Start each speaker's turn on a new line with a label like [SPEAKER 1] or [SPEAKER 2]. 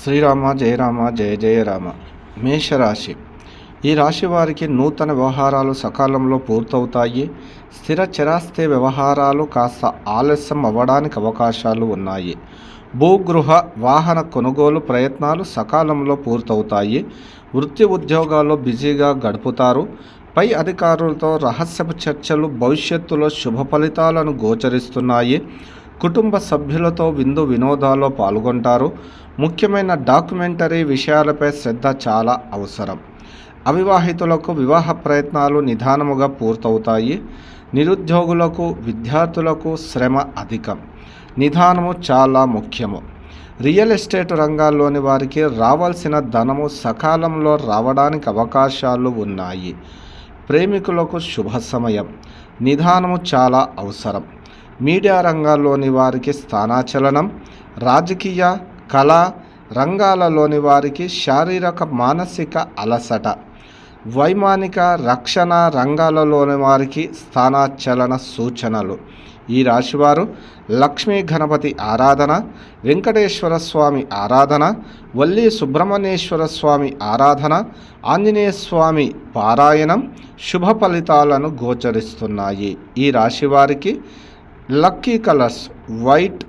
[SPEAKER 1] శ్రీరామ జయ రామ జయ జయ రామ. మేషరాశి. ఈ రాశి వారికి నూతన వ్యవహారాలు సకాలంలో పూర్తవుతాయి. స్థిర చిరాస్తి వ్యవహారాలు కాస్త ఆలస్యం అవ్వడానికి అవకాశాలు ఉన్నాయి. భూగృహ వాహన కొనుగోలు ప్రయత్నాలు సకాలంలో పూర్తవుతాయి. వృత్తి ఉద్యోగాల్లో బిజీగా గడుపుతారు. పై అధికారులతో రహస్యపు చర్చలు భవిష్యత్తులో శుభ ఫలితాలను గోచరిస్తున్నాయి. కుటుంబ సభ్యులతో విందు వినోదాల్లో పాల్గొంటారు. ముఖ్యమైన డాక్యుమెంటరీ విషయాలపై శ్రద్ధ చాలా అవసరం. అవివాహితులకు వివాహ ప్రయత్నాలు నిదానముగా పూర్తవుతాయి. నిరుద్యోగులకు విద్యార్థులకు శ్రమ అధికం. నిదానము చాలా ముఖ్యము. రియల్ ఎస్టేట్ రంగాల్లోని వారికి రావాల్సిన ధనము సకాలంలో రావడానికి అవకాశాలు ఉన్నాయి. ప్రేమికులకు శుభ సమయం. నిదానము చాలా అవసరం. మీడియా రంగాల్లోని వారికి స్థానాచలనం. రాజకీయ కళా రంగాలలోని వారికి శారీరక మానసిక అలసట. వైమానిక రక్షణ రంగాలలోని వారికి స్థానాచలన సూచనలు. ఈ రాశివారు లక్ష్మీ గణపతి ఆరాధన, వెంకటేశ్వర స్వామి ఆరాధన, వల్లి సుబ్రహ్మణ్యేశ్వర స్వామి ఆరాధన, ఆంజనేయ స్వామి పారాయణం శుభ ఫలితాలను గోచరిస్తున్నాయి. ఈ రాశివారికి లక్కీ కలర్స్ వైట్,